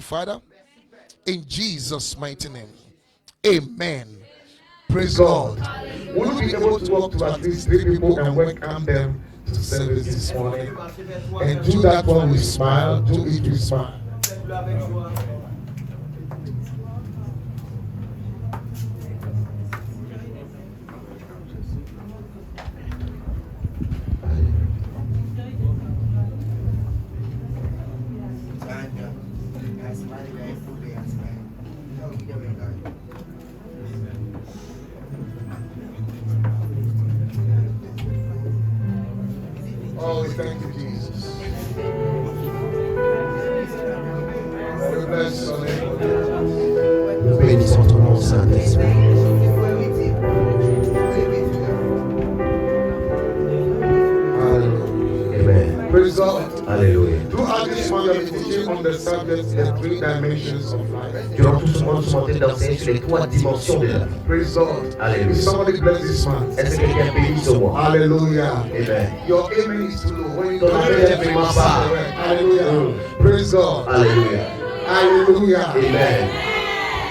Father, in Jesus' mighty name. Amen. Praise God. Will you be able to walk to at least 3 people and welcome them to service this morning? And do that one with smile. Do it with smile. Oh, we thank you, Jesus. We bless your name. Nous bénissons ton nom, Saint-Esprit. Amen. Praise God. Alléluia. Throughout this month, we are teaching on the subject, the 3 dimensions of life. Durant tout ce mois, nous sommes en train d'enseigner sur les 3 dimensions de la vie. Praise God. Alléluia. Is somebody bless this month? Est-ce que quelqu'un bénit ce mois? Hallelujah. Amen. Your amen is too low. When you Ton don't amen est vraiment bas. Hallelujah. Praise God. Alléluia. Hallelujah. Amen.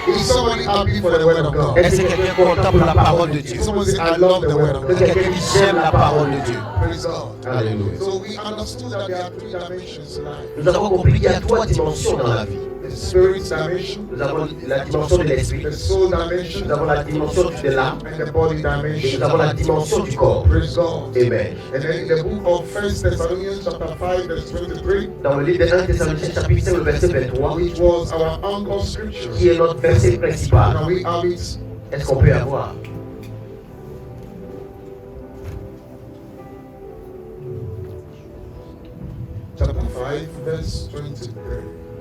Is somebody happy for the word of God? Est-ce que quelqu'un est content pour la parole de Dieu? Somebody say, I love the word of Que God. quelqu'un dit j'aime la parole de Dieu? Praise God. Alléluia. So we understood that there are 3 dimensions in life. Nous avons compris qu'il y a 3 dimensions dans la vie. The spirit dimension, Nous avons la dimension de l'esprit, the soul dimension, nous avons la dimension de l'âme and the body et dimension. nous avons la dimension du corps. Praise God. Amen. And then in the book of 1 Thessalonians chapter 5 verse 23, Dans le livre de 1 Thessaloniciens chapitre 5 le verset 23, which was our anchor scripture. qui est notre verset principal, Can we have it? est-ce qu'on peut avoir? Chapter 5 verse 23.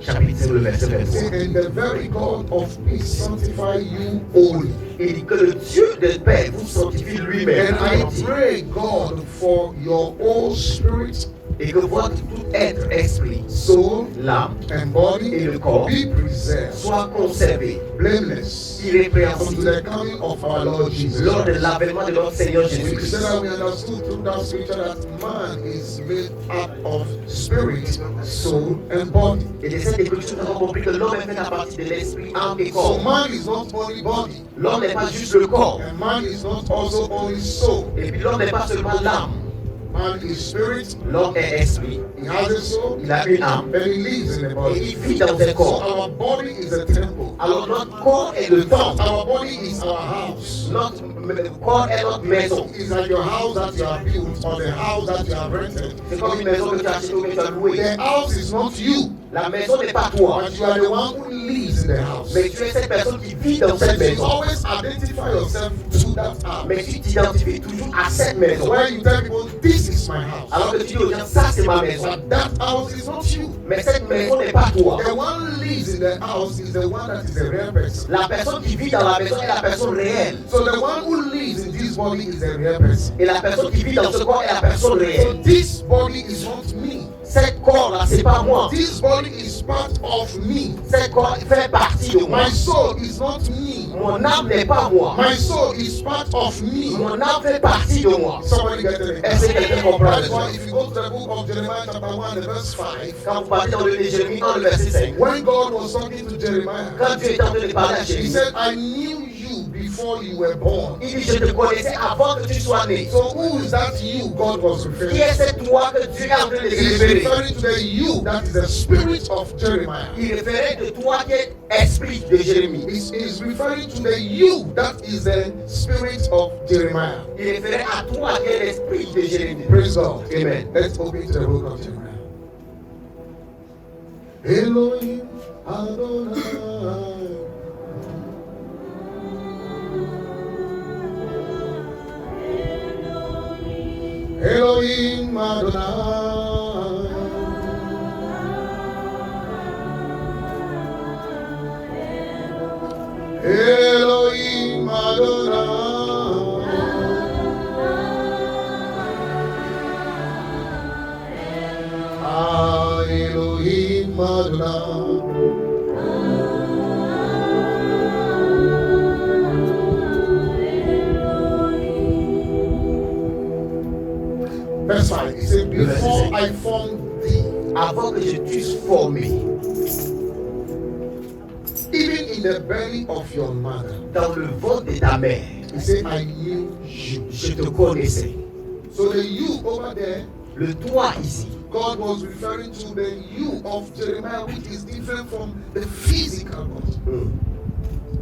Chapitre 5 le verset Say, 23. and the very God of peace sanctify you wholly. Il dit que le Dieu de paix vous sanctifie lui-même And I entier. pray God for your whole spirit, Et que votre tout être, esprit, soul, l'âme and body et le corps be preserved, soient conservés, blameless, unto irrépréhensibles, the coming of our Lord Jesus lors de Christ. l'avènement de notre Seigneur We Jésus-Christ. said that we understood through that scripture that man is made up of spirit, soul, and body. Et de cette écriture, nous avons compris que l'homme est fait à partir de l'esprit, âme et So corps. man is not only body, L'homme n'est pas juste le corps. and man is not also only soul. Et puis l'homme n'est pas seulement l'âme. Man is spirit, L'homme est esprit. he has a soul, Il a une âme. and he lives in the Et body. il vit dans un So corps. our body is a temple. Alors notre corps est le temple. Our body is our house. Notre corps est notre maison. It's like your house that you have built or the house that you have rented. C'est comme une maison que tu as achetée ou que tu as louée. The house is not you, La maison n'est pas toi. but you are the one who lives in the house. Mais tu es cette personne qui vit dans cette You maison. always identify yourself to that Mais house. tu t'identifies toujours à cette maison. Where you tell people, this is my house. Alors que tu dis aux gens, ça c'est ma maison. But that house is not you. Mais cette maison n'est pas toi. The one who lives in the house is the one that is a real person. La personne qui vit dans la maison est la personne réelle. So the one who lives in this body is a real person. Et la personne qui vit dans ce corps est la personne So réelle. this body is not me. Cet corps-là, c'est pas moi. This body is part of me. Cet corps fait partie de moi. My soul is not me. Mon âme n'est pas moi. My soul is part of me. Mon âme fait partie de moi. Somebody get it? Est-ce que quelqu'un comprend That's ça? why if you go to the book of Jeremiah chapter 1 and verse 5, Quand vous partez dans le livre de Jérémie 1, le verset 5, when God was talking to Jeremiah, quand Dieu était en train de parler à he Jérémie, said, I knew you before you were born. il dit, je te connaissais avant que tu sois né. So who is that you God was Qui referring est to? cette toi que Dieu est en train de He is révéler? referring to the you that is the spirit of Jeremiah. Il référait de toi qui est esprit de Jérémie. He is referring to the you that is the spirit of Jeremiah. Il référait à toi qui est l'esprit de Jérémie. Praise God. Amen. Let's open to the book of Jeremiah. Elohim Adonai. Elohim Adonai. Elohim Adonai. Ah, Elohim Adonai. Verse 5. He said, Le verset before 5. I formed thee Avant que je t'eusse formé, in the belly of your mother, dans le ventre de ta mère, he said, I knew you. je te connaissais. So the you over there, Le toi ici, God was referring to the you of Jeremiah, which is different from the physical body.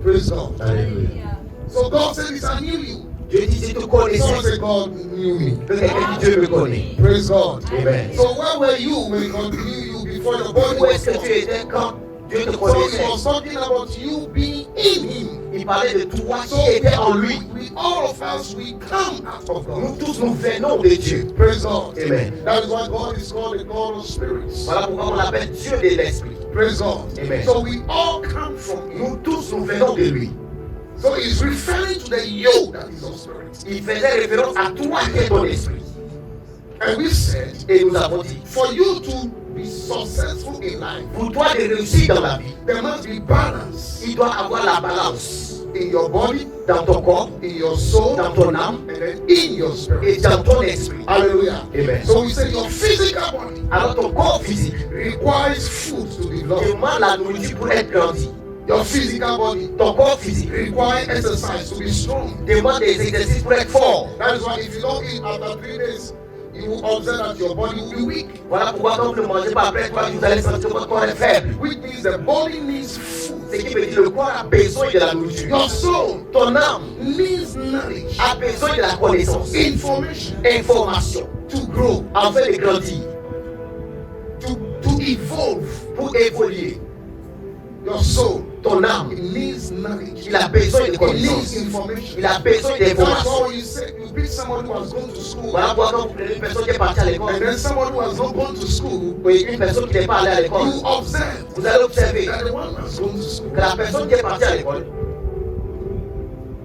Praise God. Alléluia. So God said, this, I knew you. Dieu dit, je te Someone connaissais. say, God knew me. Que quelqu'un dit, Dieu me connaît. Praise God. Amen. So where were you when God knew you before your body Où was est-ce que tu formed? étais quand Dieu te So connaissait? he was talking about you being in him. Il parlait de toi So qui étais en lui. all of us, we come out of Nous God. tous, nous venons de Dieu. Praise God. Amen. That is why God is called the God of spirits. Voilà pourquoi on l'appelle Dieu de l'esprit. Praise God. Amen. So we all come from him. Nous tous, nous venons de lui. So he's referring to the you that is of spirit. Il faisait référence à toi qui es ton esprit. And we said, Et nous avons dit, for you to be successful in life, pour toi de réussir dans la vie, there must be balance il doit avoir la balance in your body, dans ton corps, in your soul, dans ton âme and then in your et spirit. dans ton esprit. Hallelujah. Amen. So we said your physical body Alors ton corps physique requires food to develop. demande la nourriture pour être grandi. Your physical body Ton corps physique requires exercise to be strong. demande des exercices pour être fort. That is why if you don't eat after 3 days, you will observe that your body will be weak. Voilà pourquoi quand vous ne mangez pas après 3 jours, vous allez sentir que votre corps est faible. Which means the body needs food. Ce qui veut dire que le corps a besoin de la nourriture. Your soul Ton âme needs knowledge, a besoin de la connaissance, information information, to grow, afin de grandir, to evolve. pour évoluer. Your soul, Ton âme, it needs knowledge. il a besoin de It needs connaissance. information. Il a besoin That's d'information. why you say you pick someone who has gone to school, Voilà pourquoi quand vous prenez une personne qui est partie à and l'école, then someone who has not gone to school, et une personne qui n'est pas allée à l'école, you observe vous allez observer that the one who has gone to school que la personne qui est partie à l'école,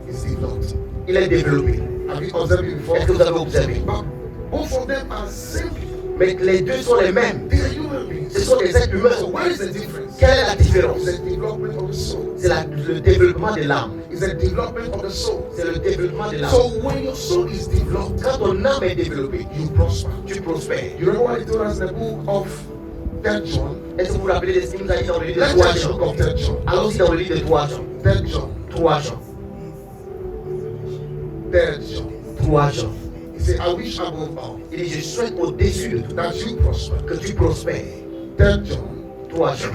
is developed. il est développé. Have you observed it before? Est-ce que vous avez observé? But both of them are simple. Mais les deux sont les mêmes. They are human beings. Ce sont des êtres So humains. what is the difference? Quelle est la différence? It's the development of the soul. C'est le développement de l'âme. It's the development of the soul. C'est le développement de l'âme. So when your soul is developed, Quand ton âme est développée, you prosper. tu prospères. You remember what he told us in the book of 3 John? Est-ce que vous vous rappelez de ce qu'il nous a dit dans le livre de Let's 3 check the Jean? book of 3 John. Allons-y dans le livre de 3 Jean. 3 John. 3 Jean. 3 John. 3 Jean. He said, I wish above all Il dit, je souhaite au-dessus de tout that you prosper. que tu prospères. 3 John. 3 Jean.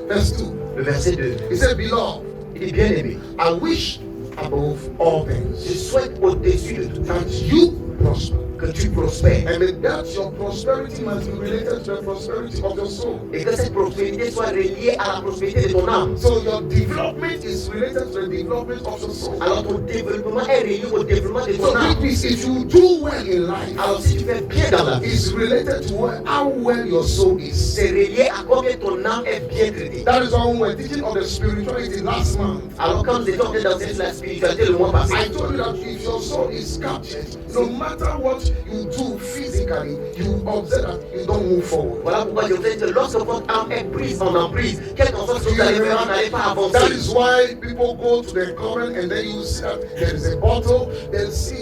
Verse 2. Le verset 2. He said, Beloved, Il dit, bien aimé, I wish above all je things souhaite au-dessus de tout that you prosper. que tu prospères. And that your prosperity must be related to the prosperity of your soul. Et que cette prospérité soit reliée à la prospérité de ton âme. So your development is related to the development of your soul. Alors ton développement est relié au développement de So ton it âme. means if you do well in life, Alors si tu fais bien dans la vie, it's related to how well your soul is. c'est relié à combien ton âme est bien traitée. That is why when we were teaching on the spirituality last month, Alors quand nous étions en train d'enseigner sur la spiritualité le mois passé, I told you that if your soul is captured, no matter what you do physically, you observe that you don't move forward. voilà pourquoi je vous ai dit que lorsque votre âme est prise en emprise, quel qu'en soit ce que vous allez faire, vous n'allez pas That avancer. is why people go to the current and then you see that there is a bottle, there's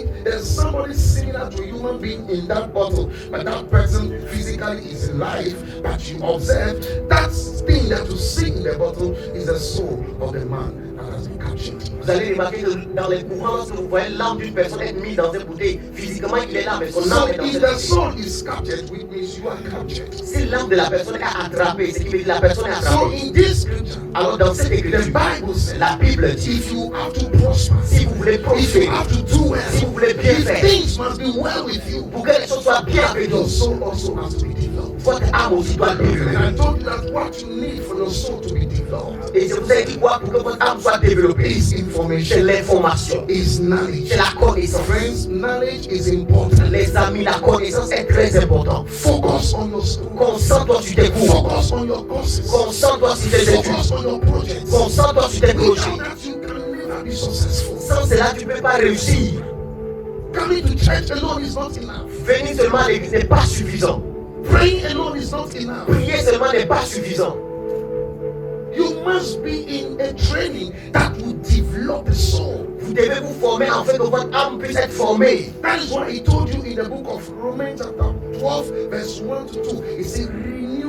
somebody similar to a human being in that bottle, but that person physically is alive, but you observe that thing that you see in the bottle is the soul of the man that has been captured. Vous allez remarquer que dans les courants, lorsque vous voyez l'âme d'une personne être mise dans une bouteille, physiquement il est là, mais son So âme est dans if cette the bouteille. soul is captured, which means you are captured. Si l'âme de la personne est attrapée, ce qui veut dire que la personne est So attrapée. in this scripture, Alors dans cette the écriture, Bible says, la Bible dit, if you have to prosper, si vous voulez if you prospérer, have to do si vous well, voulez bien if faire, things must be well with you, pour que les choses soient bien avec your nous, soul also has to be developed. votre âme aussi doit And développer. I told you that what you need for your soul to be developed Et je vous ai dit quoi pour que votre âme soit développée? is C'est information, l'information, is knowledge. c'est la connaissance. Friends, knowledge is important. Les amis, la connaissance est très importante. Focus on your school. Concentre-toi sur tes cours. Focus on your courses. Concentre-toi sur tes études. Focus on your projects. Concentre-toi sur tes projets. Without that, you can never be successful. Sans cela, tu ne peux pas réussir. Coming to church alone is not enough. Venir seulement à l'église n'est pas suffisant. Praying alone is not enough. Prier seulement n'est pas suffisant. You must be in a training that will develop the soul. Vous devez vous former afin que votre âme puisse être formée. That is why he told you in the book of Romans chapter 12 verse 1 to 2. He said, renew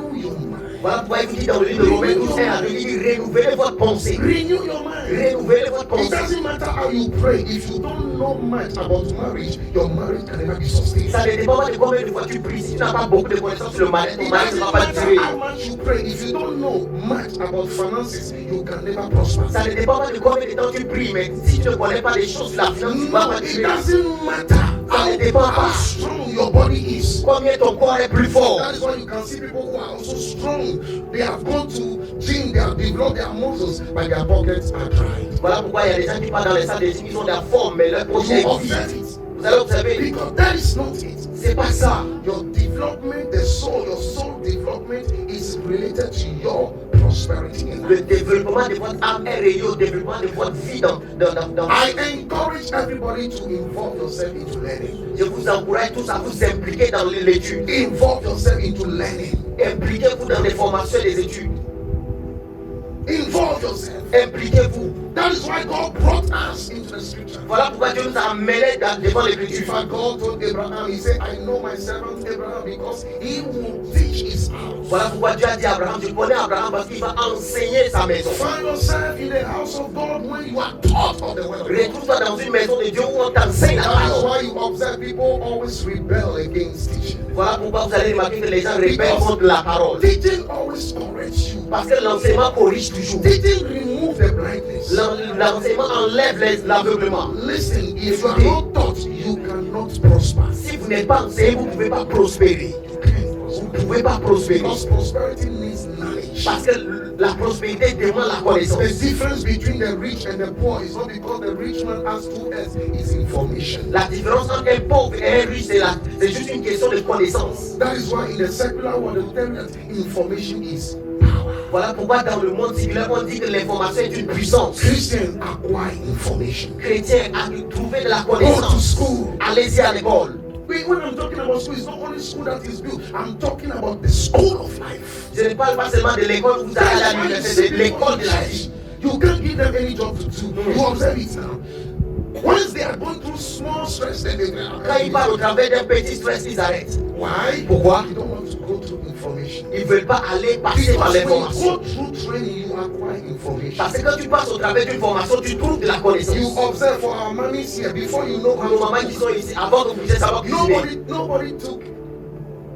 Voilà pourquoi il vous dit dans le livre de Romains 12, 1 à 2, il dit renouvelez votre pensée. Renew your mind. Renouvelez votre It pensée. doesn't matter how you pray. If you don't know much about marriage, your marriage can never be sustained. Ça ne dépend pas de combien de fois tu pries. Si tu n'as pas beaucoup de connaissances sur le mariage, ton It mariage ne doesn't va pas matter durer. how much you pray. If you don't know much about finances, you can never prosper. Ça ne dépend pas de combien de temps tu pries, mais si tu ne connais pas les choses sur la finance, tu ne vas No, pas it durer. doesn't matter how strong your body is. Combien ton corps est plus fort. That is why you can see people who are also strong. They have gone to gym, they have developed their muscles, but their pockets are dry. Voilà pourquoi il y a des gens qui partent dans les salles de gym, ils ont de la forme, mais leur poche est You vide. observe it. Vous allez observer. Because that is not it. C'est pas ça. Your development, your soul development is related to your prosperity in Le life. développement de votre âme est relié au développement de votre vie dans I encourage everybody to involve yourself into learning. Je vous encourage tous à vous impliquer dans l'étude. Involve yourself into learning. Impliquez-vous dans les formations et les études. Involve yourself. Impliquez-vous. That is why God brought us into the scripture. Voilà pourquoi Dieu nous a amenés devant In l'écriture. fact, God told Abraham, He said, I know my servant Abraham because he will teach his house. Voilà pourquoi Dieu a dit à Abraham, je connais Abraham parce qu'il va enseigner sa maison. Find yourself in the house of God when you are taught of the word of God. Retrouve-toi dans une maison de Dieu où on t'enseigne la That is parole. why you observe people always rebel against teaching. Voilà pourquoi vous allez remarquer que les gens répètent contre la parole. Teaching always corrects you. Parce que l'enseignement corrige toujours. Teaching remove the blindness. L'enseignement enlève l'aveuglement. Listen, if you are not taught, you cannot prosper. Si vous n'êtes pas enseigné, vous ne pouvez pas prospérer. Vous ne pouvez pas prospérer. Because prosperity needs knowledge. Parce que la prospérité demande la connaissance. The difference between the rich and the poor is not because the rich man has 2 S, it's information. La différence entre un pauvre et un riche, c'est juste une question de connaissance. That is why in the secular world, they will tell you that information is power. Voilà pourquoi dans le monde séculaire, on dit que l'information est une puissance. Christians acquire information. Chrétien a trouvé de la Go to connaissance. school. Allez-y à l'école. When I'm talking about school, it's not only school that is built. I'm talking about the school of life. Je ne parle pas seulement de l'école où vous allez à l'université, de l'école de la vie. You can't give them any job to do. You observe it now. Once they are going through small stress, then they Quand ils partent au travers d'un petit stress, ils arrêtent. Why? Pourquoi? You don't want to go through information. Ils ne veulent pas aller passer par Because when you l'information. go through training, you acquire information. Parce que quand tu passes au travers d'une formation, tu trouves de la You connaissance. observe for our mummies here before you know Nos how mamans to qui sont ici, avant que vous puissiez savoir cuisiner, Nobody took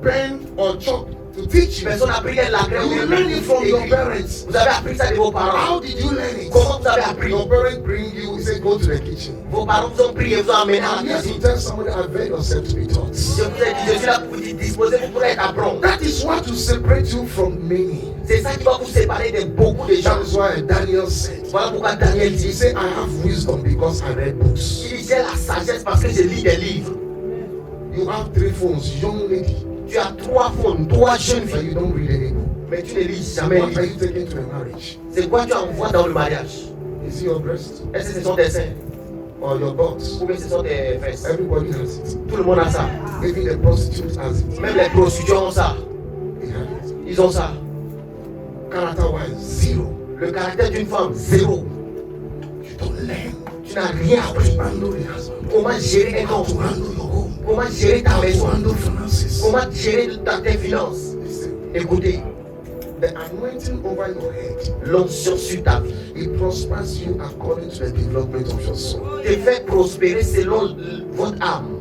pen or chalk to teach you. personne n'a pris la crème. You learn it from your parents. Vous avez appris ça de vos parents. How did you learn it? Comment vous avez appris? Your parents bring you, say go to the kitchen. Vos parents vous ont pris et vous ont amené à I'm la here to cuisine. tell somebody avail yourself to be taught. Je vous ai dit, je suis là pour vous disposer, vous pourrez être apprendre. That is what will separate you from many. C'est ça qui va vous séparer de beaucoup de gens. That is why Daniel said, Voilà pourquoi Daniel he dit, said, I have wisdom because I read books. il dit, j'ai la sagesse parce que je lis des livres. You have 3 phones, young lady, Tu as 3 femmes, 3 jeunes but filles, you don't read any book. mais tu ne lis jamais un What are livre. you taking to a marriage? C'est quoi tu envoies dans le mariage? Is it your breast Est-ce que ce sont tes seins or your butt? ou bien ce sont tes fesses? Everybody has it. Tout le monde a ça. Even the prostitute has it. Même les prostituées ont ça. They have it. Ils ont ça. Character-wise, 0. Le caractère d'une femme, 0. You don't learn Tu n'as rien how appris. to handle the husband, Comment gérer un how to homme? handle your home, Comment gérer ta how to maison? handle finances. Comment gérer tes finances? Listen, Écoutez, the anointing over your head, l'onction sur ta vie it prospers you according to the development of your soul. te fait prospérer selon votre âme.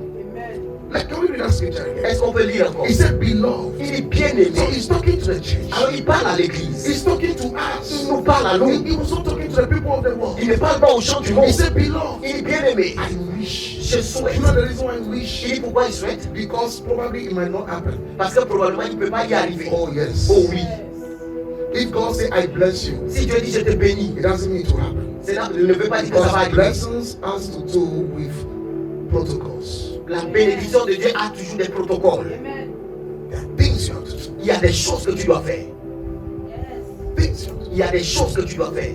Like, can we read that scripture again? Est-ce qu'on peut lire encore? He said, beloved. Il est bien So aimé. he's talking to the church. Alors il parle à l'église. He's talking to us. Il nous parle à nous. He was not talking to the people of the world. Il ne parle pas aux gens du monde. He said, beloved. Il est bien aimé. I wish. Je souhaite. You know the reason why I wish? Il dit pourquoi il souhaite? Because probably it might not happen. Parce que probablement il ne peut pas y arriver. Oh yes. Oh oui. If God say I bless you, Si Dieu dit je te bénis, it doesn't mean to happen. cela ne veut pas dire que ça va Because arriver. blessings has to do with protocols. La bénédiction de Dieu a toujours des protocoles. There are things you have to do. Il y a des choses que tu dois faire. Things you have to do. Il y a des choses que tu dois faire.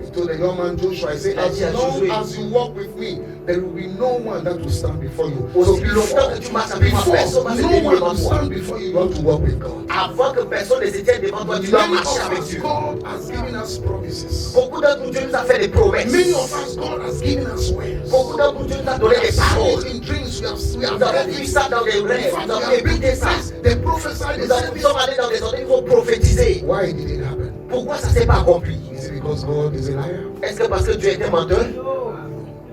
He told the young man Joshua, I say, as long as you walk with me, there will be no one that will stand before you. So Aussi longtemps que tu marches avec moi, personne va se no tenir one devant will toi. stand before you, you want to walk with God. Avant que personne ne se tienne devant toi, tu dois Many marcher of avec us, Dieu. God has given us promises. Beaucoup d'entre nous, Dieu nous a fait des promesses. Many of us, God has given us words. Beaucoup d'entre nous, Dieu nous a donné des paroles. In dreams this, we have Nous avons read vu it. ça dans les In rêves. fact, Nous we avons have been écouté ça. They prophesied Nous this. sommes allés dans des endroits où il faut prophétiser. Why did it happen? Pourquoi ça ne s'est pas accompli? Is it because God is a liar? Est-ce que parce que Dieu était menteur?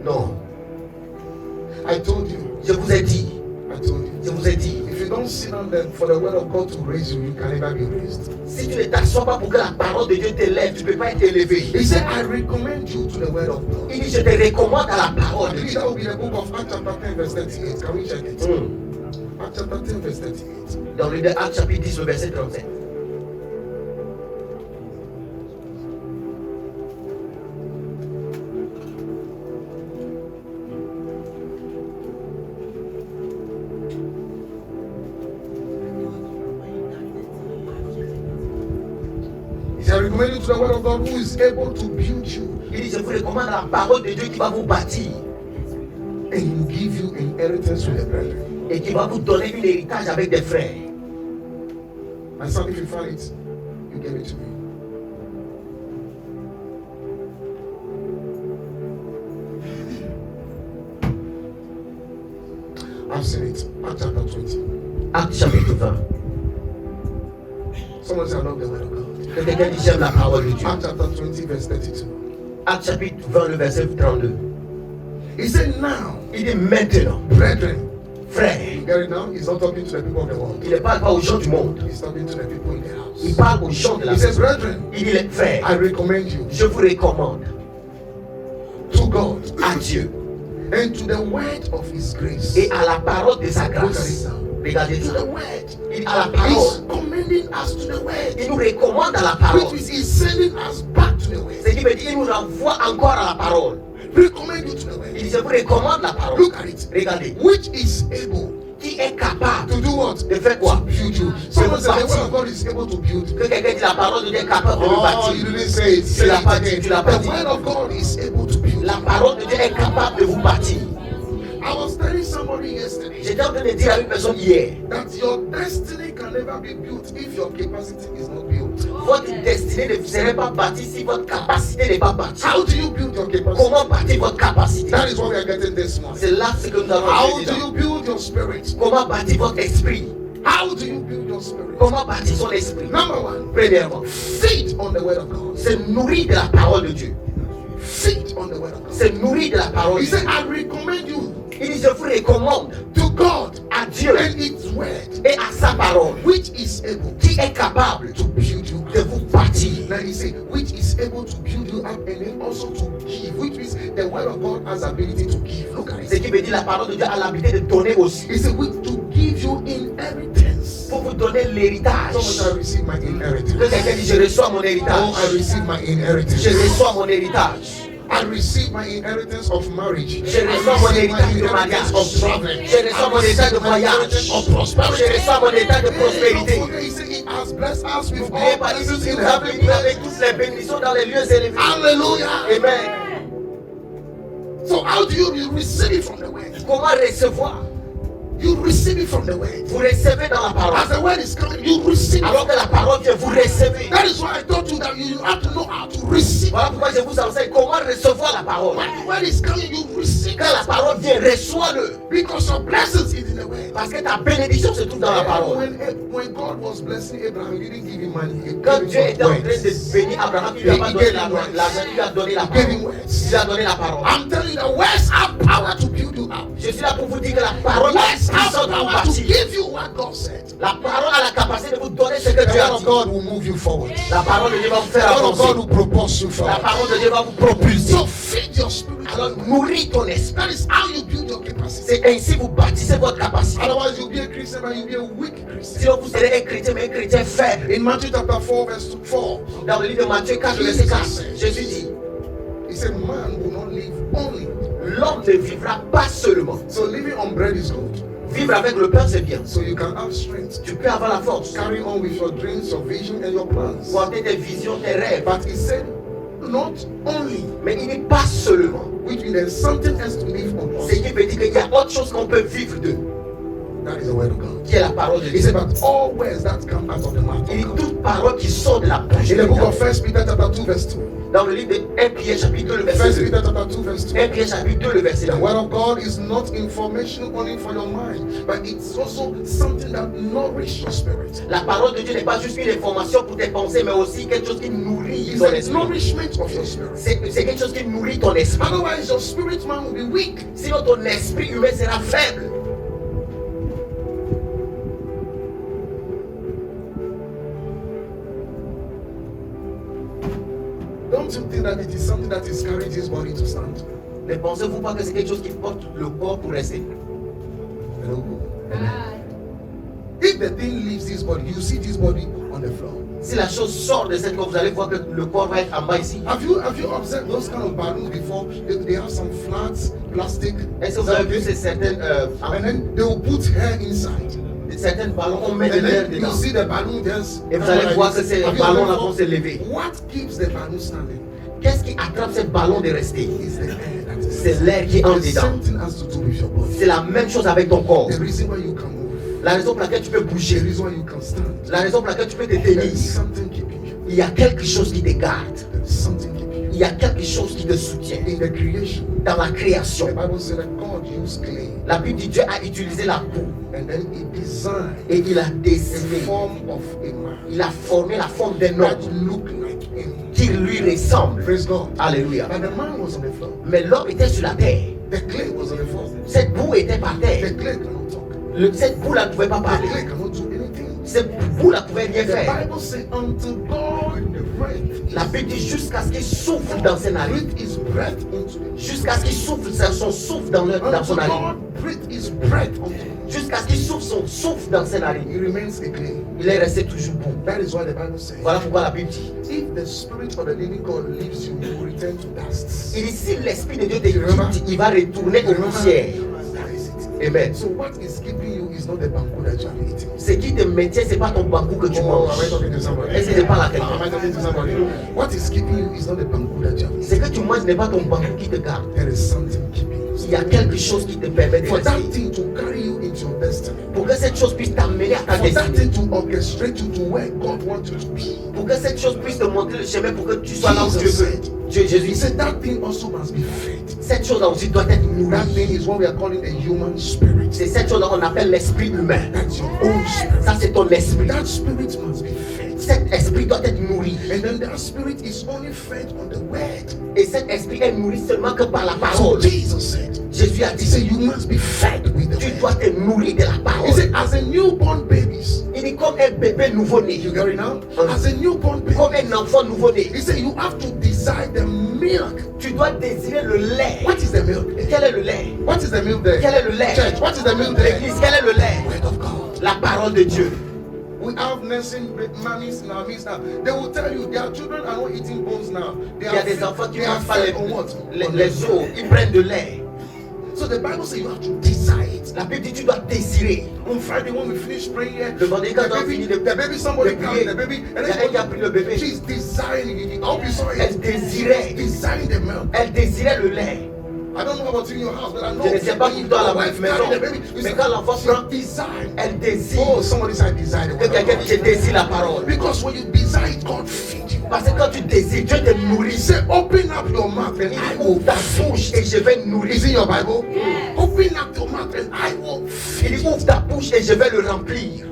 Non. I told you. Je vous ai dit. I Je vous ai dit. If you don't sit down there for the word of God to raise you, you can never be raised. Si tu ne t'assois pas pour que la parole de Dieu t'élève, tu ne peux pas être élevé. He said, I recommend you to the word of God. Il dit, je te recommande à la parole I de believe Dieu. that will be the book of Acts chapter 10 verse 38. Can we check it? Acts chapter 10 verse 38. Dans le livre de Actes chapitre 10, le verset 37. He said, I recommend you to the word of God who is able to build you Il dit, je vous recommande à la parole de Dieu qui va vous bâtir and he will give you inheritance with the brethren. et qui va vous donner un héritage avec des frères. My son, if you find it, you give it to me. I've seen it. Acts chapter 20. Actes chapitre 20. Someone say, I love the word of God. Que quelqu'un dit, j'aime la parole de Dieu. Acts chapter 20 verse 32. Actes chapitre 20, le verset 32. He said, now, Il dit maintenant, brethren, frères, you get it now? He's not talking to the people of the world. il ne parle pas aux gens du monde. He's talking to the people in the Il house. parle aux gens de la He says, maison. brethren, Il dit, les frères, I recommend you je vous recommande to God à Dieu and to the word of his grace. et à la parole de sa Look at it grâce. now. Regardez To ça. the word. Il à la He's parole. commending us to the word. Il nous recommande à la Which parole. means he's sending us back to the Ce word. qui veut dire qu'il nous renvoie encore à la parole. Recommend you to the Il word. dit, je vous recommande la parole. Look at it. Regardez. Which is able Qui est capable to do what? de faire quoi? Build you. Someone said the word of God is able to build you. Que quelqu'un dit la parole de Dieu est capable de le Oh, bâtir. you didn't say it. Say Tu l'as it pas dit, again. tu l'as pas The dit. word of God is able to build La you. parole de Dieu est capable de vous bâtir. I was telling somebody yesterday J'étais en train de dire à une personne hier, that your destiny can never be built if your capacity is not built. votre destinée ne serait pas bâtie si votre capacité n'est pas bâtie. How do you build your capacity? Comment bâtir votre capacité? That is what we are getting this morning. C'est là ce que nous allons How voir do you build your spirit? Comment bâtir votre esprit? How do you build your spirit? Comment bâtir son esprit? Number one, Premièrement, feed on the word of God. se nourrir de la parole de Dieu. Feed on the word of God. Se nourrir de la parole He de Dieu. said, I recommend you Il dit, je vous recommande to God à Dieu and its word, et à sa parole which is able qui est capable to build you de up. vous bâtir. Now he said, which is able to build you up and then also to give, which means the word of God has ability to give. Look at Ce it. qui veut dire la parole de Dieu a l'habilité de donner aussi. He said, which to give you inheritance. Pour vous donner l'héritage. Someone shall receive my Que inheritance. quelqu'un dit, je reçois mon Oh, I héritage. receive my inheritance. Je reçois mon héritage. I receive my inheritance of marriage. Je reçois mon héritage de mariage. Of traveling. Je reçois mon héritage de voyage. Of prosperity. Je reçois mon héritage de prospérité. Don't forget, he said he has blessed us with N'oubliez all pas, ici, blessings il in nous a bénis heaven. avec toutes les bénédictions dans les lieux élevés. Hallelujah. Amen. So how do you receive it from the word? Comment recevoir? You receive it from the word. Vous recevez dans la As parole. the word is coming, you receive Alors it. que la parole vient, vous recevez. That is why I taught you that you have to know how to receive. Voilà pourquoi je vous enseigne comment recevoir la parole. When the word is coming, you receive Quand la it. parole vient, reçois-le. Because your blessings is in the word. Parce que ta bénédiction se trouve dans la parole. When God was blessing Abraham, he didn't give him money. He Quand gave Dieu him était en train words. de bénir Abraham, il lui a pas donné l'argent, il lui a donné la He gave parole. him words. Il lui a donné la parole. I'm telling you, the words have power to build you up. Je suis là pour vous dire que la parole a Words have puissance de vous power to bâtir. give you what God said. La parole a la capacité de vous donner ce que The Dieu word a of dit. God will move you forward. La parole de Dieu va vous faire The word of God avancer. will propose you La forward. parole de Dieu va vous propulser. So feed your spirit. Alors nourris ton esprit. That is how you build your capacity. C'est ainsi vous bâtissez votre capacité. Otherwise, you'll be a Christian, but you'll be a weak Christian. Sinon vous serez un chrétien, mais un chrétien faible. In Matthew chapter 4, verse 4, Dans le livre de Matthieu 4, verset 4, Jésus dit, he said, man will not live only. l'homme ne vivra pas seulement. So living on bread is good. Vivre avec le pain, c'est bien. So you can have strength. Tu peux avoir la force. Carry on with your dreams, your vision, and your plans. Porter tes visions, tes rêves. But he said, not only, Mais il n'est pas seulement. which means there's something else to live on. Ce qui veut dire qu'il y a autre chose qu'on peut vivre de, That is the word of God. qui est la parole de He Dieu. said, but all words that come out of the mouth Il dit of God. toute parole qui sort de la bouche In de the book Dieu. of 1 Peter chapter 2, verse 2, Dans le livre de 1 Pierre chapitre 2 le verset 1 2. Peter chapter 2 verse 2. 1 Pierre chapitre 2 le verset 2. The word of God is not information only for your mind, but it's also something that nourishes your spirit. La parole de Dieu n'est pas juste une information pour tes pensées, mais aussi quelque chose qui nourrit It's ton the esprit. nourishment of your spirit. C'est quelque chose qui nourrit ton esprit. Otherwise, your spirit man will be weak. Sinon ton esprit humain sera faible. Don't you think that it is something that is carrying his body to stand? Ne pensez-vous pas que c'est quelque chose qui porte le corps pour rester? Hello? If the thing leaves his body, you see this body on the floor. Si la chose sort de cette corps, vous allez voir que le corps va être en bas ici. Have you observed those kind of balloons before? They have some flat plastic. Est-ce que vous avez vu ces certaines And then they will put hair inside. certains ballons, on met de And l'air then you dedans. see the balloon just. Et vous allez voir que ces Have you ballons-là ever- vont se lever. What keeps the balloon standing? Qu'est-ce qui attrape ces ballons de rester? Is the air that is. C'est l'air qui entre The dedans. same thing has to do with your body. C'est la même chose avec ton corps. The reason why you can move. La raison pour laquelle tu peux The bouger. reason why you can stand. La raison pour laquelle tu peux te There tenir. is something keeping you. Il y a quelque chose qui te garde. There is something keeping you. Il y a quelque chose qui te soutient. In the creation, Dans la the création, Bible said that God used clay la Bible dit Dieu a utilisé la boue and then He designed et il a a dessiné. form of a man Il a formé la forme d'un that homme looked like him. qui lui ressemble. Praise God. Alléluia. But the man was on the floor. Mais l'homme était sur la terre. The clay was on the floor. Cette boue était par The terre. clay cannot talk. Cette boue-là ne pouvait pas The parler. clay cannot do anything. Cette boue-là ne pouvait rien The faire. Bible says, until God breathed, La Bible dit jusqu'à ce qu'il souffle dans ses narines. breathed His breath into him. Jusqu'à ce qu'il souffle son souffle dans son Until narine. God breathed His breath onto him. Jusqu'à ce qu'il souffle son souffle dans ses He narines. remains a clay. Il est resté toujours boue. That is why the Bible says, Voilà pourquoi la Bible dit. if the spirit of the living God leaves you, you will return to dust. Il dit si l'Esprit de Dieu te quitte, il va retourner aux poussières. That is it. Amen. So what is keeping you is not the banku that you have eaten. Ce qui te maintient, ce n'est pas ton bambou que tu Oh, manges. am I talking to somebody? Est-ce que je parle à Am quelqu'un? I talking to somebody? What is keeping you is not the banku that you have Ce eaten. que tu manges n'est pas ton bambou qui te garde. There is something keeping you. Il y a quelque chose qui te permet de For that rester. thing to carry you into your destiny. Pour que cette chose puisse t'amener à ta For that destinée. thing to orchestrate you to where God wants you to be. Pour que cette chose puisse te montrer le chemin pour que tu sois là où Dieu Jesus veut. said, Jésus He dit, said that thing also must be fed. cette chose-là aussi doit être That nourrie. thing is what we are calling a human spirit. C'est cette chose-là qu'on appelle l'esprit humain. That's your own spirit. Ça, c'est ton esprit. That spirit must be fed. Cet esprit doit être nourri. And then that spirit is only fed on the word. Et cet esprit est nourri seulement que par la So parole. Jesus said, Jésus a He dit, said, you must be fed with the tu word. dois te nourrir de la He parole. said, as a newborn babies, Il dit comme un bébé nouveau-né. you get it now? As a newborn Comme baby, un enfant nouveau-né. He said, you have to desire the milk. Tu dois désirer le lait. What is the milk? Quel est le lait? What is the milk there? Quel est le lait? Church, what is the milk there? L'église, quel est le lait? Word of God. La parole de Dieu. We have nursing mummies in our midst now. They will tell you their children are not eating bones now. They Il y a are des fed- enfants qui they ne are mangent pas fed on what? On les the- os. Ils prennent de lait. So the Bible says you have to desire it. La Bible dit tu dois désirer. On Friday when we finish praying here, Le vendredi quand the on baby, finit de the baby, somebody de comes, prier, the baby, il and y a un qui a pris le bébé. she's desiring it. I hope you saw Elle it. désirait. Desiring the milk. Elle désirait le lait. I don't know about you in your house, but I know Je ne sais pas when pour you toi à la wife maison, carry the baby, you mais say, quand l'enfant she prend, desire. elle désire. Oh, somebody said desire the Que word of quelqu'un dit je God. désire la parole. Because when you desire it, God feed you. Parce que quand tu désires, Dieu te He nourrit. said, open up your mouth and Il I dit will ouvre ta bouche et je vais Is nourrir. in your Bible? Open up your mouth and I will Il feed dit you. ouvre ta bouche et je vais le remplir.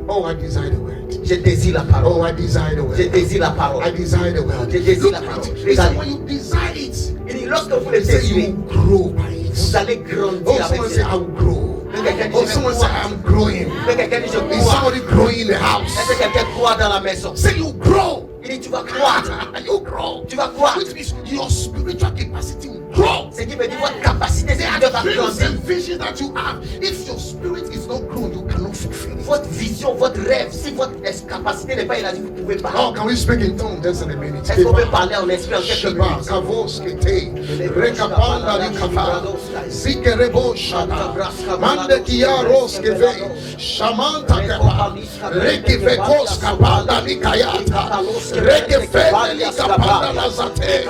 Oh, I desire the word. Je désire la parole. Oh, I desire the Je word. désire la I parole. desire the word. Je désire Look la at parole. it. He said, Regardez. when you desire it, Il dit lorsque vous le he said désirez, you grow by it. vous allez Oh, grandir avec someone say, cela. I will grow. Que quelqu'un Oh, dise je someone vais say, croire. I'm growing. Que quelqu'un dise je Is crois. somebody growing in the house? Est-ce que quelqu'un croit dans la maison? Say you grow. Il dit tu vas croître. You grow. Tu vas croître. Which means your spiritual capacity will grow. Ce qui veut dire votre capacité spirituelle va Dreams grandir. and visions that you have, if your spirit is not grown, you cannot fulfill it. Votre vision, votre rêve, si votre capacité n'est pas élargie, vous ne pouvez pas. Oh, can we speak in tongues just in a minute? Est-ce qu'on peut parler en esprit en quelques Shiba, minutes? Kavos, Kete, Rekapanda, Rikapa, Zikerebo, Shada, Mande Kiaros, Keve, Shamanta, Kapa, Rekivekos, Kapanda, Nikayata, Rekefele, Kapanda, Lazate,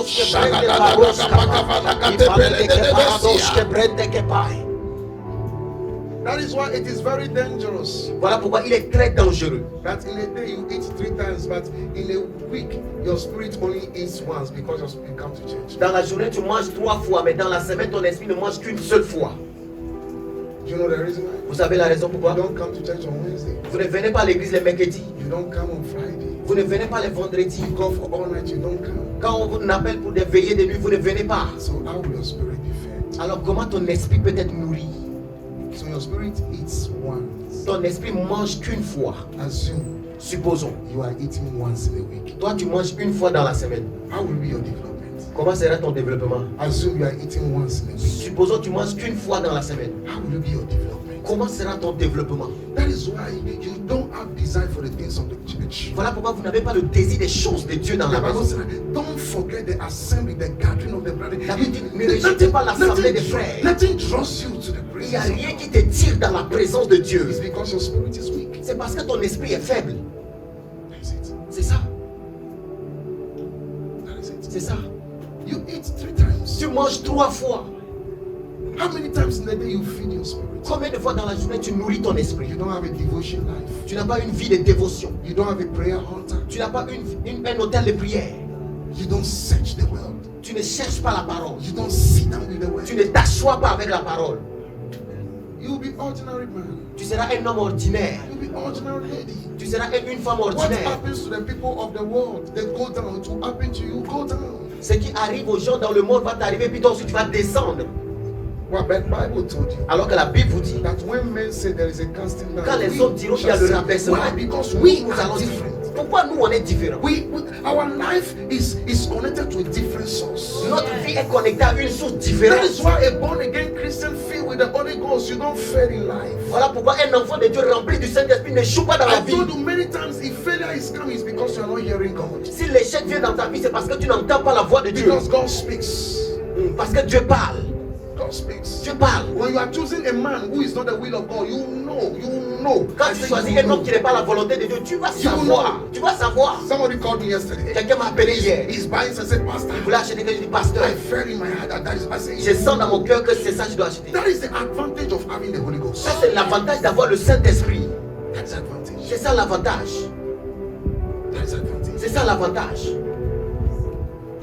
Shagada, Kapakavana, Katepele, Debesia. That is why it is very dangerous. Voilà pourquoi il est très dangereux. That in a day you eat 3 times, but in a week your spirit only eats once because your spirit comes to church. Dans la journée, tu manges 3 fois, mais dans la semaine, ton esprit ne mange qu'une seule fois. Do you know the reason why? Vous savez la raison pourquoi? You don't come to church on Wednesday. Vous ne venez pas à l'église les mercredis. You don't come on Friday. Vous ne venez pas les vendredis. You go for all night, you don't come. Quand on vous appelle pour des veillées de nuit, vous ne venez pas. So how will your spirit be fed? Alors comment ton esprit peut être nourri? So your spirit eats once. Ton esprit mange qu'une fois. Assume Supposons. you are eating once in a week. Toi, tu manges une fois dans la semaine. How will be your development? Comment sera ton développement? Assume you are eating once in a week. Supposons que tu manges qu'une fois dans la semaine. How will be your development? Comment sera ton développement? That is why you don't have desire for the things of the church. Voilà pourquoi vous n'avez pas le désir des choses de Dieu dans la The Bible maison. says, don't forget the assembly, the gathering of the brethren. La Bible dit, ne rejetez pas l'assemblée des frères. Nothing draws you to the Il n'y a presence of rien God. qui te tire dans la présence de Dieu. It's because your spirit is weak. C'est parce que ton esprit est faible. That is it. C'est ça. That is it. C'est ça. You eat 3 times. Tu manges 3 fois. How many times in a day you feed your spirit? Combien de fois dans la journée tu nourris ton esprit? You don't have a devotion life. Tu n'as pas une vie de dévotion. You don't have a prayer altar. Tu n'as pas un hôtel de prière. You don't search the world. Tu ne cherches pas la parole. You don't sit down with the word. Tu ne t'assois pas avec la parole. You'll be ordinary man. Tu seras un homme ordinaire. You'll be ordinary lady. Tu seras une femme What ordinaire. happens to the people of the world? They go down. It will happen to you. Go down. Ce qui arrive aux gens dans le monde va t'arriver, puis toi aussi tu vas descendre. What the Bible told you? Alors que la Bible vous dit, That when men say there is a casting down, quand les we hommes diront qu'il y a shall le say, rabaissement, why? Because we nous are allons dire, different. pourquoi nous on est différents? Our life is connected to a different source. Notre vie est connectée à une source That différente. is why a born again Christian filled with the Holy Ghost, you don't fail in life. Voilà pourquoi un enfant de Dieu rempli du Saint-Esprit ne joue pas dans la I vie. told you many times, if failure is coming, it's because you are not hearing God. Si l'échec vient dans ta vie, c'est parce que tu n'entends pas la voix de Dieu. Because God speaks. Parce que Dieu parle. God speaks. Dieu parle. When you are choosing a man who is not the will of God, you know. Quand I tu say choisis you un homme know. qui n'est pas la volonté de Dieu, tu vas You savoir. know. Tu vas savoir. Somebody called me yesterday. Quelqu'un m'a appelé hier. He's buying and said, Pastor, Il voulait acheter quelque chose. Je dis, pasteur, I felt in my heart that is, I say, je sens dans mon cœur que c'est ça que je dois acheter. that is the advantage of having the Holy Ghost. Ça, c'est l'avantage d'avoir le Saint-Esprit. That's the advantage. C'est ça l'avantage. That's the advantage. C'est ça l'avantage.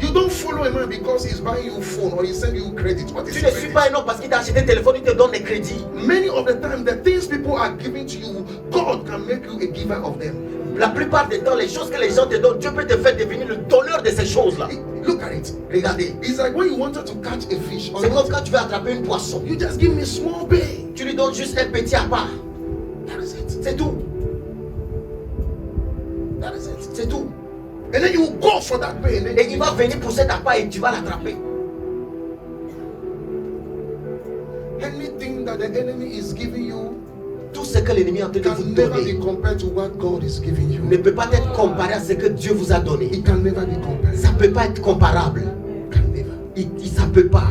You don't follow a man because he's buying you phone or he send you credit. What is Tu ne suis credit? pas un homme parce qu'il t'a acheté un téléphone, il te donne des crédits. Many of the time, the things people are giving to you, God can make you a giver of them. La plupart du temps, les choses que les gens te donnent, Dieu peut te faire devenir le donneur de ces choses-là. Look at it. Regardez. It's like when you wanted to catch a fish. C'est comme quand tu veux attraper une poisson. You just give me a small bait. Tu lui donnes juste un petit appât. That is it. C'est tout. That is it. C'est tout. And then you go for that bait. And then Et il va venir pour cet appât et tu vas l'attraper. anything that the enemy is giving you Tout ce que l'ennemi est en train de vous can never donner be compared to what God is giving you. ne peut pas être comparé à ce que Dieu vous a donné. It can never be compared. Ça ne peut pas être comparable. Can never. Ça ne peut pas.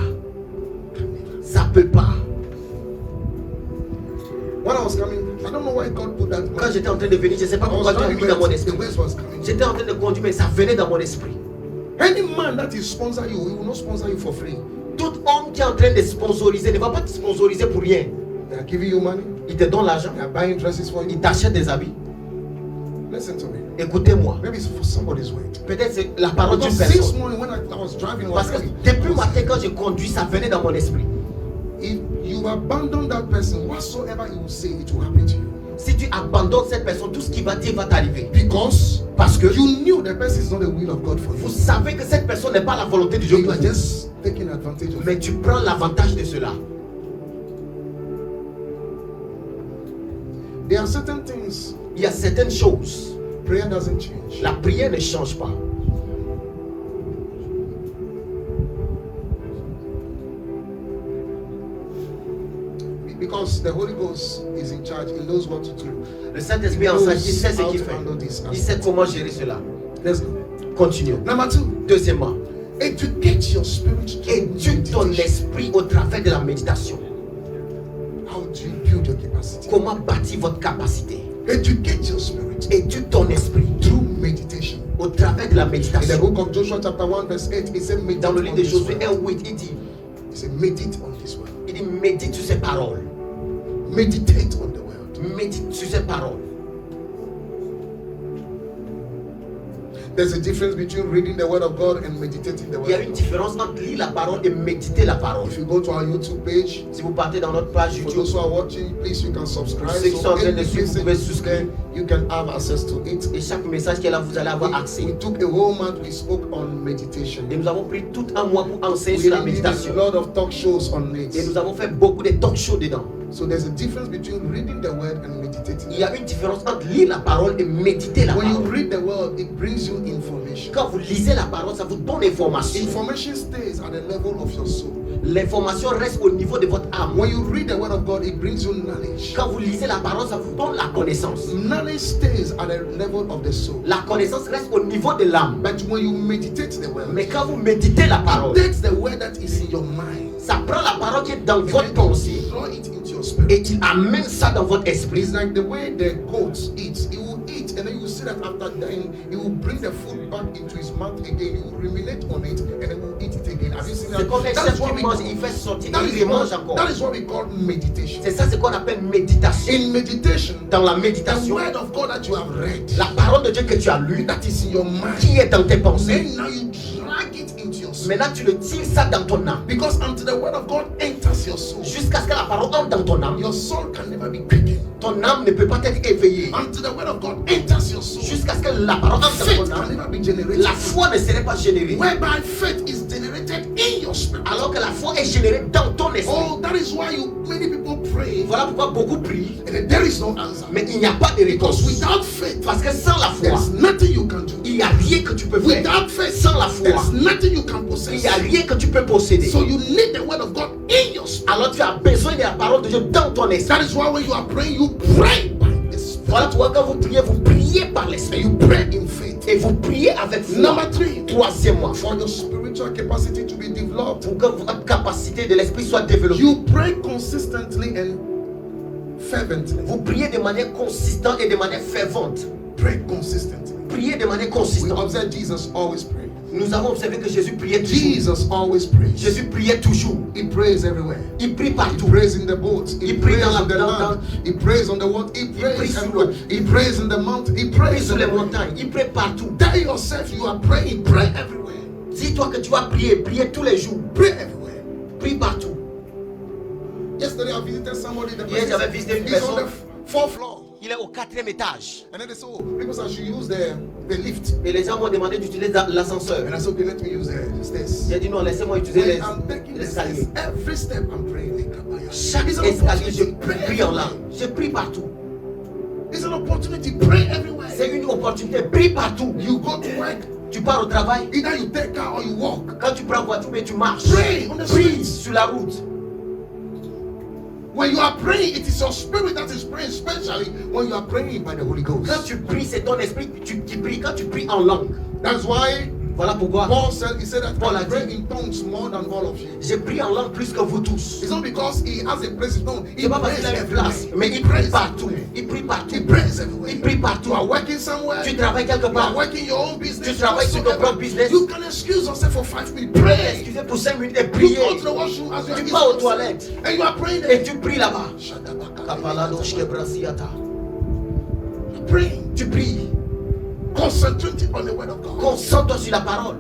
Can never. Ça ne peut pas. When I was coming, I don't know why God put that. Quand j'étais en train de venir, je ne sais pas I pourquoi was Dieu a driving, mis dans mon the esprit. waves was coming. J'étais en train de conduire, mais ça venait dans mon esprit. Any man that is sponsor you, he will not sponsor you for free. Tout homme qui est en train de sponsoriser ne va pas te sponsoriser pour rien. They are giving you money. Il te donne l'argent, They are buying dresses for you. il t'achète des habits. Listen to me. Écoutez-moi. Maybe it's for somebody's word. Peut-être c'est la parole d'une Because since personne. morning when I was driving, I was Parce que telling- depuis le matin, quand je conduis, ça venait dans mon esprit. if you abandon that person, whatsoever he will say, it will happen to you. Si tu abandonnes cette personne, tout ce qu'il va dire va t'arriver. Because Parce que you knew the person is not the will of God for vous you. savez que cette personne n'est pas la volonté de Dieu You pour are vous. just taking advantage of Mais it. tu prends l'avantage de cela. There are certain things Il y a certaines choses. prayer doesn't change. La prière ne change pas. Because the Holy Ghost is in charge, he knows what to do. Le Saint-Esprit en ça, il sait ce qu'il fait. Il sait comment gérer cela. Let's go. Continuons. Number 2, Deuxièmement, educate your spirit. through éduque ton meditation. esprit au travers de la méditation. How do you build your capacity? Comment bâtir votre capacité? Educate your spirit Éduque ton esprit through meditation. au travers de la In the méditation. book of Joshua chapter 1 verse 8, it said meditate Dans le on livre de this Josué word. 1:8, il dit It said meditate on this word. médite sur ces paroles. Meditate on the word. Médite sur ces paroles. There's a difference between reading the word of God and meditating the word. Il y a of une God. différence entre lire la parole et méditer la parole. If you go to our YouTube page, Si vous partez dans notre page for YouTube, those who are watching, please you can subscribe. Ceux qui sont en train de any suivre, vous message pouvez is souscrire. there, you can have access to it. et chaque message qui est là, vous allez avoir We accès. took a whole month, we spoke on meditation. Et nous avons pris tout un mois pour enseigner We sur la did a méditation. lot of talk shows on Et it. nous avons fait beaucoup de talk shows dedans. So there's a difference between reading the word and meditating. Il y a une différence entre lire la parole et méditer la When you parole. read the word, it brings you information. Quand vous lisez la parole, ça vous donne information. Information stays at the level of your soul. L'information reste au niveau de votre âme. When you read the word of God, it brings you knowledge. Quand vous lisez la parole, ça vous donne la connaissance. Knowledge stays at the level of the soul. La connaissance reste au niveau de l'âme. But when you meditate the word, Mais quand vous méditez la parole, that's the word that is in your mind. ça prend la parole qui est dans And votre then pensée draw it into your spirit. et il amène ça dans votre esprit. It's like the way the goat eats. He will eat, and then you will see that after dying, he will bring the food back into his mouth again. He will ruminate on it, and then will eat it again. Have you seen that? C'est comme les That chefs is what qui we mangent, call- il fait sortir, that il is remange what- encore. that is what we call meditation. C'est ça ce qu'on appelle méditation. In meditation, Dans la the méditation, word of God that you have read, la parole de Dieu que tu as lue, that is in your mind, qui est dans tes pensées. then now you drag it into your soul. Maintenant, tu le tires ça dans ton âme. Because until the word of God enters your soul, Jusqu'à ce que la parole entre dans ton âme, your soul can never be quickened. ton âme ne peut pas être éveillée. Until the word of God enters your soul, Jusqu'à ce que la parole entre faith dans ton can âme, never be generated. la foi ne serait pas générée. Whereby faith is generated in your spirit. Alors que la foi est générée dans ton esprit. Oh, that is why many people pray, Voilà pourquoi beaucoup prient, and there is no answer. mais il n'y a pas de réponse. Because without faith, Parce que sans la foi, there's nothing you can do. il n'y a rien que tu peux faire. Without faith, Sans la foi, there's nothing you can il possess. n'y a rien que tu peux posséder. So you need the word of God in your spirit. Alors tu as besoin de la parole de Dieu dans ton esprit. That is why when you are praying, you pray by the spirit. Voilà pourquoi quand vous priez par And l'esprit. you pray in faith. Et vous priez avec foi. Number 3, Troisièmement, for your spiritual capacity to be developed, pour que votre capacité de l'esprit soit développée. you pray consistently and fervently. Vous priez de manière consistante et de manière fervente. Pray consistently. Priez de manière We consistante. observe Jesus always pray. Nous avons observé que Jésus priait toujours. Jesus always prays. Jésus priait toujours. He prays everywhere. Il prie He partout. prays in the boat. He Il prie prays dans la- on the dans- land. He prays on the water. He prie prays sur everywhere. l'eau. He prays in the mountain. He Il prie prays sur les everywhere. montagnes. Il prie partout. Tell yourself you are praying. Pray everywhere. Dis-toi que tu vas prier. Prier tous les jours. Pray everywhere. Prie partout. Yesterday I visited somebody. The Hier, person j'avais visité une is on personne. the fourth floor. Il est au 4e étage. And then they said, oh, people said I should use the lift. Et les gens m'ont demandé d'utiliser l'ascenseur. And I said, okay, let me use the stairs. J'ai dit non, laissez-moi utiliser When I'm taking the stairs, l'escalier. every step I'm praying. Chaque It's an escalier, je opportunity. prie en langue. Je prie partout. It's an opportunity. Pray everywhere. C'est une opportunité. Prie partout. You go to work. Tu pars au travail. Either you take car or you walk. Quand tu prends voiture, mais tu marches. Pray on the Prie street. sur la route. When you are praying, it is your spirit that is praying, especially when you are praying by the Holy Quand Ghost. tu pries, c'est ton esprit qui prie. Quand tu pries en langue. That's why Voilà pourquoi Paul said, he said that Paul I a pray dit, in tongues more than all of you. j'ai prié en langue plus que vous tous. It's not because he has a place in tongue. He C'est pas parce prays qu'il a une everywhere. place, mais il prie partout. Il prie partout. He prays everywhere. Il prie partout. You are working somewhere. Tu travailles quelque You are part. working your own business. Tu travailles sur ton whatsoever. propre business. You can excuse yourself for 5 minutes. Tu peux Pray. t'excuser pour 5 minutes et You prier. go to the washroom as you Tu are vas aux using toilettes. yourself. And you are praying Et there. tu pries là-bas. Praying. Tu pries. Concentrating on the word of God. Concentre-toi sur la parole.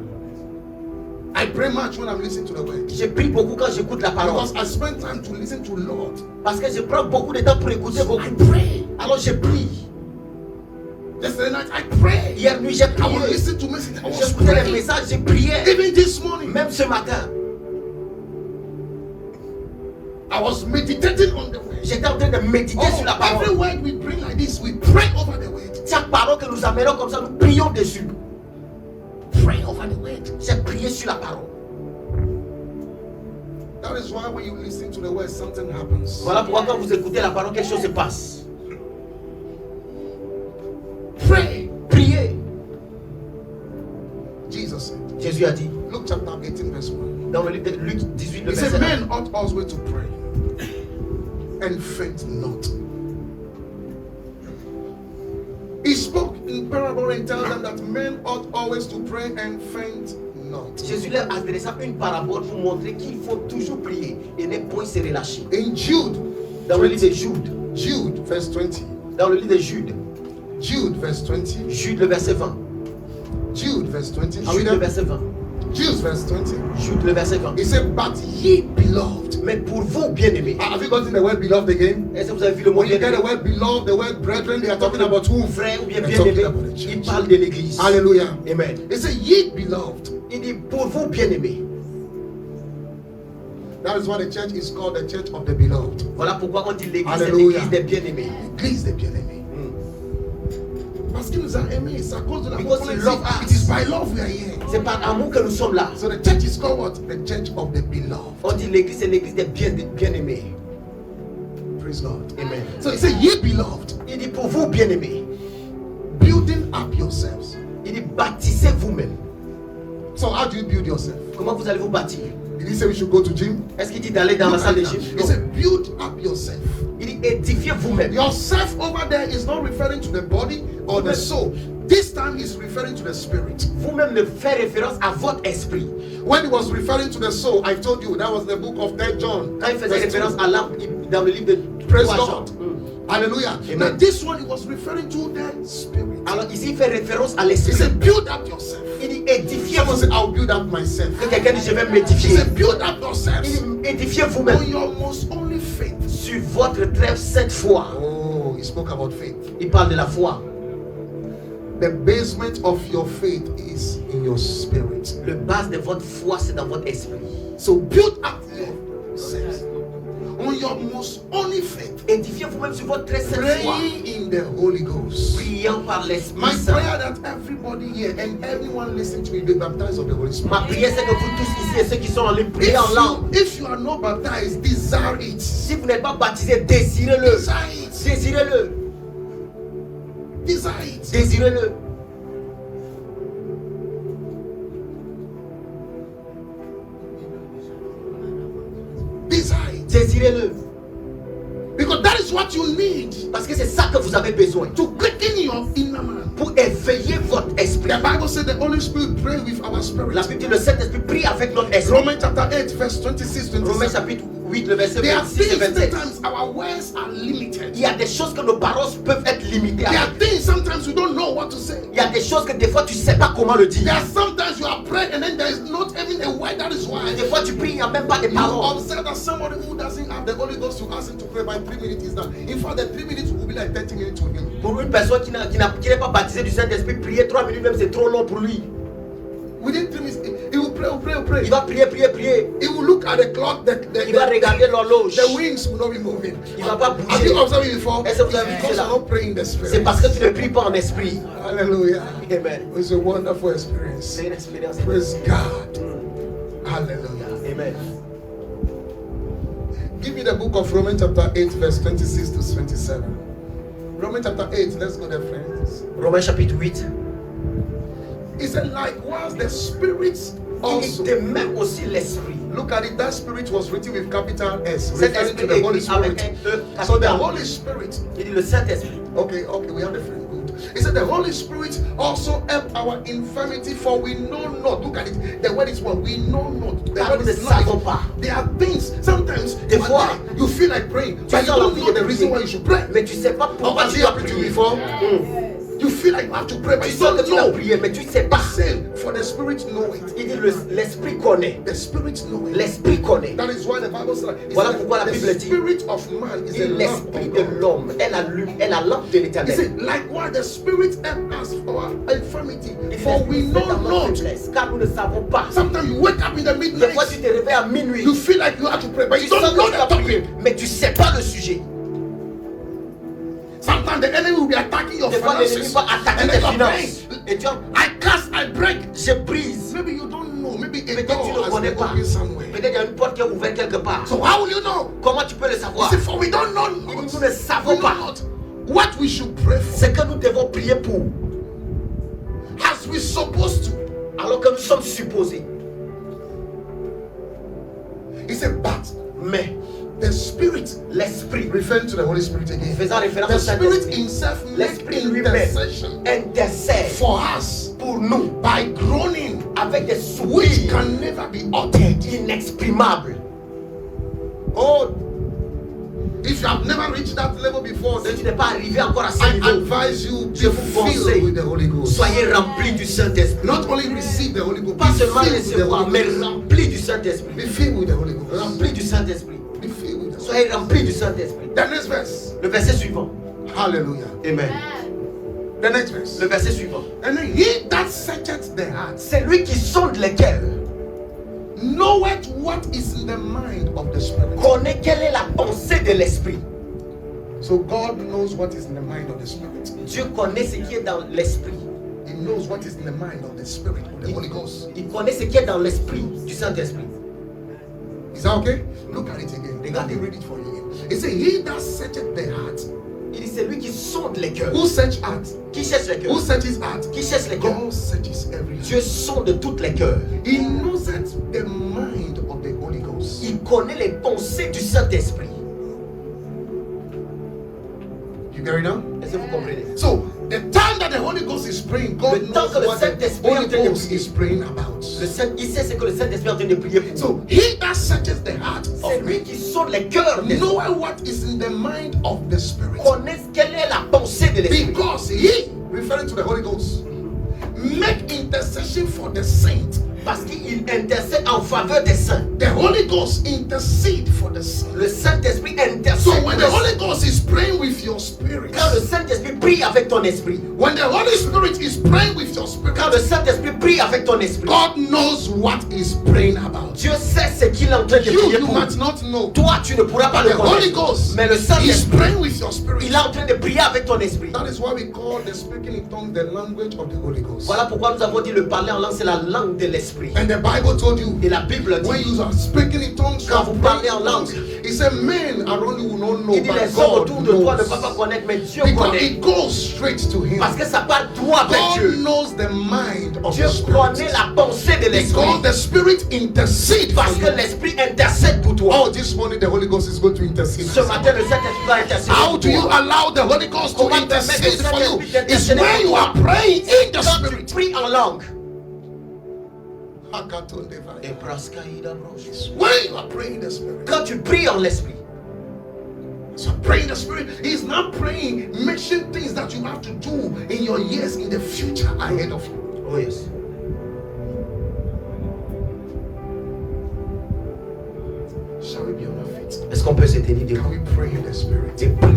I pray much when I'm listening to the word. Je prie beaucoup quand j'écoute la parole. Because I spend time to listen to the Lord. Parce que je prends beaucoup de temps pour écouter I beaucoup. pray. Alors je prie. Yesterday night I pray. Hier nuit, j'ai I will prié. listen to messages. I was J'écoutais les praying. messages, j'ai prié. Even this morning, Même ce matin, I was meditating on the word. j'étais en train de méditer sur la Oh, every parole. word we bring like this, we pray over the word. Chaque parole que nous amenons comme ça, nous prions dessus. Pray over the word. J'ai prié sur la parole. That is why when you listen to the word, something happens. Voilà pourquoi quand vous écoutez la parole, quelque chose se passe. Pray. Priez. Jesus said. Jésus a dit, Luke chapter 18, verse 1. dans le livre de Luc 18, le He verset said, 1. men ought always to pray and faint not. He spoke in parable and told them that men ought always to pray and faint not. Jésus leur adressa une parabole pour montrer qu'il faut toujours prier et ne point se relâcher. In Jude, Dans le livre de Jude. Jude, verse 20. Dans le livre de Jude. Jude, verse 20. Jude, le verset 20. Jude, verse 20. Jude, le verset 20. Jude, verse 20. Jude, le verset 20. He said, but ye beloved. Mais pour vous, bien-aimés. Have you gotten the word beloved again? Est-ce que vous avez vu le mot When you get bien-aimé? the word beloved, the word brethren, they are talking about who? Frère ou bien They're talking bien-aimé. about the church. Il parle de l'église. Hallelujah. Amen. He said, ye beloved. Il dit pour vous, bien-aimés. That is why the church is called the church of the beloved. Voilà pourquoi on dit l'église, c'est Hallelujah. l'église des bien-aimés. L'église des bien-aimés. Parce qu'il nous a aimés, c'est à cause de l'amour Because qu'on he les loved aime. us. It is by love we are here. C'est par amour que nous sommes là. So the church is called what? The church of the beloved. On dit l'église, c'est l'église des bien-aimés. Praise God. Amen. So he said, ye beloved, Il dit pour vous, bien-aimés. building up yourselves. Il dit bâtissez vous-même. So how do you build yourself? Comment vous allez vous bâtir? Did he say we should go to gym? Est-ce qu'il dit d'aller dans la salle de gym? He Non. said, build up yourself. Il dit édifiez vous-même. Yourself over there is not referring to the body or the soul. This time he's referring to the spirit. Vous-même ne fait référence à votre esprit. When he was referring to the soul, I told you that was the book of 3 John. Quand il faisait verse référence 2. à l'âme dans le livre de Praise 3 God. Jean. Hallelujah. Amen. Now this one he was referring to the spirit. Alors ici il fait référence à He l'esprit. said, build up yourself. Il dit édifiez Someone vous. said, I'll build up myself. Que quelqu'un dit je vais He m'édifier. said, build up Il yourselves dit édifiez on vous-même your most only faith. sur votre très sainte foi. Oh, he spoke about faith. Il parle de la foi. The basement of your faith is in your spirit. Le base de votre foi c'est dans votre esprit. So build up yourselves on your most only faith. Édifiez vous-même sur votre très sainte foi. Praying in the Holy Ghost. Priant par l'Esprit My Saint. prayer that everybody here and everyone listening to me be baptized of the Holy Spirit. Ma prière c'est que vous tous ici et ceux qui sont en ligne priez en langue. If you are not baptized, desire it. Si vous n'êtes pas baptisé, désirez-le. Desire it. Désirez-le. Desire it. Désirez-le. Desire it. Désirez-le. Because that is what you need Parce que c'est ça que vous avez besoin. to quicken your inner man. Pour éveiller votre esprit. The Bible said the Holy Spirit pray with our spirit. La Bible dit le Saint-Esprit prie avec notre esprit. Romans chapter 8, verse 26, Romains 27. chapitre 8, le verset There are 26 et things 27. sometimes our words are limited. Il y a des choses que nos paroles peuvent être limitées. There are things sometimes you don't know what to say. Il y a des choses que des fois tu ne sais pas comment le There dire. are sometimes you are praying and then there is not even a word. That is why Des fois tu pries, il n'y a même pas de you paroles. observe that somebody who doesn't have the Holy Ghost, you ask him to pray by 3 minutes is done. In fact, the 3 minutes will be like 30 minutes to him. Pour une personne qui n'est pas baptisée du Saint-Esprit, prier 3 minutes même c'est trop long pour lui. Within 3 minutes, he will pray, pray. Il va prier, prier, prier. He will look at the clock, Il va regarder l'horloge. the wings will not be moving. Il va pas Have you bouger. observed it before? Est-ce que vous avez vu Because cela? you're not praying in the C'est spirit. parce que tu ne pries pas en esprit. Hallelujah. Amen. It's a wonderful experience. C'est une expérience. Praise God. Hallelujah. Amen. Give me the book of Romans chapter 8, verse 26 to 27. Romans chapter 8, let's go there, friends. Romains chapitre 8. He said, likewise, the spirits Il also. dit de même aussi l'esprit. Look at it, that spirit was written with capital S, Cet referring to esprit the Holy écrit avec Spirit. un E So the capital. Holy Spirit, Il dit le Saint-Esprit. okay, we have the friend, good. He said, the Holy Spirit also help our infirmity, for we know not. Look at it, the word is what? We know not. The Car word nous ne is savons knowledge. pas. There are things, sometimes, Des you are fois, there, you feel like praying, Tu but you as don't envie know de the reason prier. why you should pray. Mais tu ne sais pas Oh, pourquoi has tu it dois happened to you prier. before? You feel like you have to pray, but Tu you sens que don't tu dois know. prier, mais tu ne sais pas. Say, for the Spirit know it. Il dit l'esprit connaît. The Spirit know it. L'esprit connaît. That is why the Bible says, it Voilà says pourquoi la the Bible dit, spirit of man is Il the dit lamp l'esprit of de God. l'homme est la lampe de He l'éternel. said, likewise, the Spirit help us for our infirmity, Il dit, for we l'esprit know fait dans notre not. faiblesse, car nous ne savons pas. Sometimes you wake up in the Des fois tu midnight, te réveilles à minuit. you feel like you have to pray, but Tu you sens don't que know tu dois the prier, topic. mais tu ne sais pas le sujet. Sometimes the enemy will be attacking your Des fois l'ennemi finances. va attaquer And tes then you're finances. praying, Et tu as, I cast, I break. je brise. Maybe you don't know. Maybe a Peut-être tu door ne has connais been pas. opened somewhere. Peut-être il y a une porte qui est ouverte quelque part. So how will you know? Comment tu peux le He savoir? said, for we don't know. Il dit, Not, nous ne savons we know pas. not what we should pray for. C'est que nous devons prier pour. As we supposed to. Alors que nous sommes supposés. He said, but Mais the Spirit, l'esprit, referring to the Holy Spirit again, faisant référence the au Spirit Saint-Esprit, himself makes l'esprit lui-même intercession intercède for us pour nous by groaning avec des which soupirs can never be uttered. inexprimables. Oh, If you have never reached that level before, Si then tu n'es pas arrivé encore à ce I niveau, advise you je be vous filled conseille, with the Holy Ghost. soyez remplis du Saint-Esprit. Not only receive the Holy Ghost, Pas be seulement filled with the recevoir, Holy mais Ghost. remplis du Saint-Esprit. Be filled with the Holy Ghost. Remplis du Saint-Esprit. Be filled with the Holy Soyez remplis du Saint-Esprit. Ghost. The next verse. Le verset suivant. Hallelujah. Amen. The next verse. Le verset suivant. And then he that searcheth the heart C'est lui qui sonde les cœurs. knoweth what is in the mind of the Spirit. Connaît quelle est la pensée de l'Esprit. So God knows what is in the mind of the Spirit. Dieu connaît ce qui est dans l'Esprit. He knows what is in the mind of the Spirit, of the Holy Ghost. Il connaît ce qui est dans l'Esprit du Saint-Esprit. Is that okay? Look at it again. Let me read it for you again. It says, he that searcheth the heart. Il dit c'est lui qui sonde les cœurs. Who search heart? Qui cherche les Who cœurs? searches heart? Qui cherche les cœurs? God searches every heart. Dieu sonde toutes les cœurs. He knows that the mind of the Holy Ghost. Il connaît les pensées du Saint-Esprit. You get it now? Est-ce que vous comprenez? So, the time that the Holy Ghost is praying, God Le temps knows que le what the Saint-Esprit est en Holy train de Ghost prier. is praying about. Il sait ce que le Saint-Esprit est en train de prier pour. So, he that searches the heart C'est of lui me qui sonde les cœurs. know what is in the mind of the Spirit. Connaît quelle est la pensée de l'Esprit. Because he, referring to the Holy Ghost, make intercession for the saint. Parce qu'il intercède en faveur des saints. The Holy Ghost intercede for the saint. Le Saint-Esprit intercède. So pour when les the saints. Holy Ghost is praying with your spirit, Quand le Saint-Esprit prie avec ton esprit. when the Holy Spirit is praying with your spirit, Quand le Saint-Esprit prie avec ton esprit. God knows what he's praying about. Dieu sait ce qu'il est en train de prier You pour. might not know. Toi, tu ne pourras pas But le the Holy connaître. Ghost Mais le is Saint-Esprit, praying with your spirit. il est en train de prier avec ton esprit. That is why we call the speaking in tongues the language of the Holy Ghost. Voilà pourquoi nous avons dit le parler en langue, c'est la langue de l'esprit. And the Bible told you, Et la Bible when dit, you are speaking in tongues, Quand vous parlez en langue, he said, men around you will not know, il dit but les hommes God autour de toi ne peuvent pas knows. connaître, mais Dieu Because connaît. it goes straight to him. Parce que ça part droit vers God Dieu. knows the mind of Dieu the Spirit. connaît la pensée de l'esprit. Because the Spirit intercedes Parce for que you. l'esprit intercède pour toi. Oh, this morning the Holy Ghost is going to intercede. Ce matin, le Saint-Esprit va intercéder How pour do you toi. allow the Holy Ghost to Comment permettre intercede au for you? Saint-Esprit It's d'intercéder when pour you toi. are praying in the Quand tu Spirit. pries en langue. It's when you are praying in the Spirit. Quand tu pries en l'esprit. So praying in the Spirit, he's not praying, mention things that you have to do in your years in the future ahead of you. Oh yes. Shall we be on our feet? Est-ce qu'on peut se tenir Can debout we pray in the Spirit? et prier?